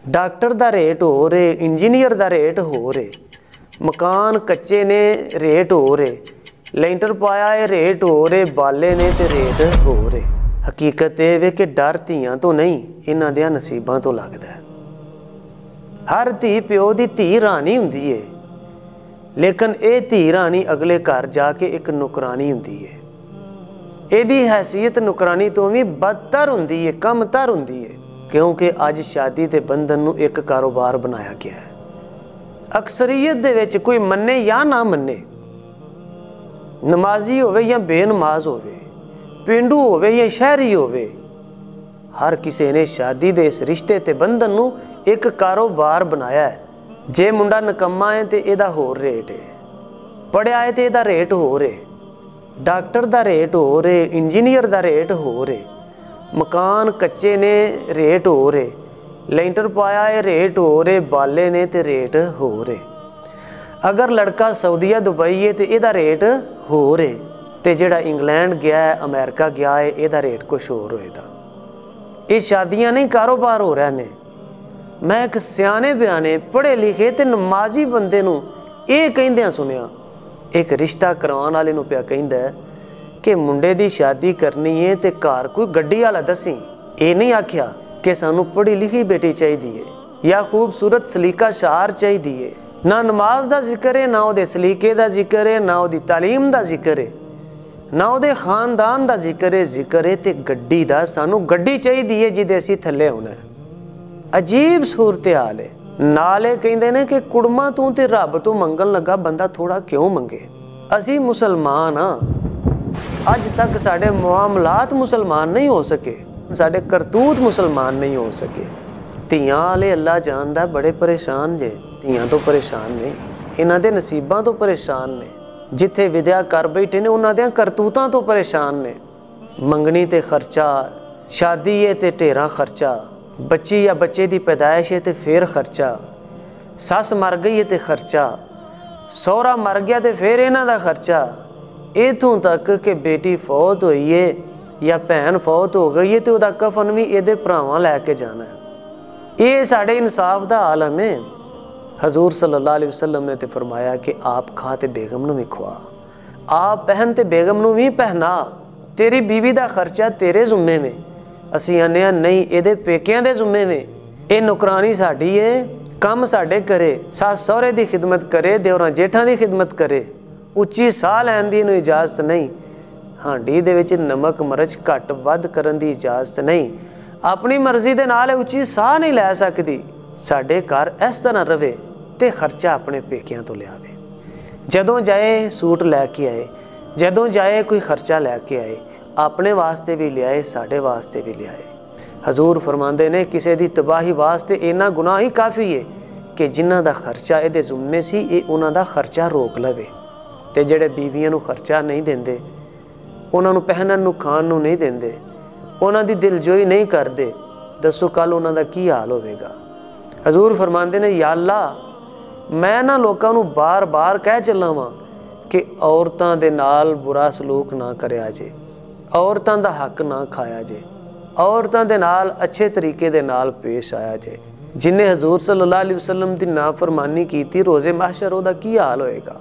Doctor दा rate हो रहे, इंजीनियर दा रेट हो रहे, मकान कच्चे ने रेट हो रहे, लेंटर पाया है रेट हो रहे, बाले ने ते रेट हो रहे। हकीकत ये वे कि डर धीआं तो नहीं, इन्हां दियां नसीबां तो लगदा है। हर धी प्यो दी धी रानी हुंदी है, लेकिन ये धी रानी अगले घर जाके एक नुकरानी हुंदी है। ਇਹਦੀ हैसीयत नुकरानी तो भी बदतर हुंदी है, कमतर हुंदी है, क्योंकि अज शादी के बंधन नूं एक कारोबार बनाया गया है। अक्सरीयत दे विच कोई मन्ने या ना मन्ने, नमाजी होवे या बेनमाज होवे, पेंडू होवे या शहरी होवे, हर किसी ने शादी दे इस रिश्ते ते बंधन नूं एक कारोबार बनाया है। जे मुंडा नकम्मा है तो इहदा होर रेट है, पढ़िया है तो इहदा रेट होर है, डॉक्टर दा रेट हो रहे, इंजीनियर दा रेट हो रहे, मकान कच्चे ने रेट हो रहे, लेंटर पाया है रेट हो रहे, बाले ने ते रेट हो रहे। अगर लड़का सऊदीया दुबई है तो इहदा रेट हो रहे, ते जिहड़ा इंग्लैंड गया है, अमेरिका गया है, इहदा रेट कुछ होर होएगा। ये शादियां नहीं कारोबार हो रहे ने। मैं एक सियाने बयाने पढ़े लिखे ते नमाजी बंदे नूं ये कहिंदियां सुनिया, एक रिश्ता करवाने वाले नूं पिया कहिंदा कि मुंडे दी शादी करनी है तो घर कोई गड्डी वाला दसी। ये नहीं आख्या कि सानू पढ़ी लिखी बेटी चाहिए या खूबसूरत सलीका शार चाहिए। ना नमाज का जिक्र है, ना उहदे सलीके का जिक्र है, ना उहदी तालीम का जिक्र है, ना उहदे खानदान का जिक्र है। जिक्र है तो गड्डी का, सानू गड्डी चाहिए जिहदे असीं थल्ले होना है। अजीब सूरत हाल है। नाले कहते ने कि कुड़मा तू ते रब तो मंगन लगा बंदा थोड़ा क्यों मंगे। असी मुसलमान हाँ, अज तक साढ़े मामलात मुसलमान नहीं हो सके, साढ़े करतूत मुसलमान नहीं हो सके। धीआं वाले अल्लाह जानदा बड़े परेशान जे, धीआं तो परेशान नहीं, इन्हां दे नसीबां तो परेशान ने। जिथे विद्या कर बैठे ने उन्हां दियां करतूतां तो परेशान ने। मंगनी ते खर्चा, शादी है ते ढेरा खर्चा, बच्ची या बच्चे की पैदाइश है तो फिर खर्चा, सस मर गई है तो खर्चा, सौहरा मर गया तो फिर इन्हां दा खर्चा, इथों तक कि बेटी फौत हुई है या भैन फौत हो गई है तो वह कफन भी ये भरावां लैके जाना है। ये साढ़े इंसाफ का आलम है। हजूर सल्लल्लाहु अलैहि वसल्लम ने तो फरमाया कि आप खा तो बेगम नूं भी खुआ, आप पहन तो बेगम नूं भी पहना, तेरी बीवी का खर्चा तेरे जुम्मे में। असीं आने नहीं, ये पेकियां दे जुम्मे में, ये नुकरानी साडी है, काम साडे करे, सस सहुरे की खिदमत करे, देवरां जेठां की खिदमत करे, उच्ची साह लैन दी इहनूं इजाजत नहीं, हांडी दे विच नमक मिर्च घट वध करन दी इजाजत नहीं, अपनी मर्जी दे नाल उच्ची साह नहीं लै सकदी। साडे घर इस तरह रवे ते खर्चा अपने पेकियां तो लियावे। जदों जाए सूट लैके आए, जदों जाए कोई खर्चा लैके आए, अपने वास्ते भी लियाए, साढ़े वास्ते भी लियाए। हजूर फरमाते ने किसी की तबाही वास्ते इन्ना गुनाह ही काफ़ी है कि जिन्हां दा खर्चा ये जुम्मे सी ये उन्हां दा खर्चा रोक लवे, ते जेड़े बीवियां नूं खर्चा नहीं देंदे, उन्हां नूं पहनण नूं खाण नूं नहीं देंदे, उन्हां दी दिलजोई नहीं करदे, दसो कल उन्हां दा की हाल होवेगा। हजूर फरमाते ने या अल्लाह मैं ना लोकां नूं बार बार कह चला वां कि औरतां दे नाल बुरा सलूक ना करिया जे, औरतां दा हक ना खाया जे, औरतां दे नाल अच्छे तरीके दे नाल पेश आया जे। जिन्हें हजूर सल्लल्लाहु अलैहि वसल्लम दी नाफरमानी कीती रोज़े महशर ओहदा की हाल होएगा।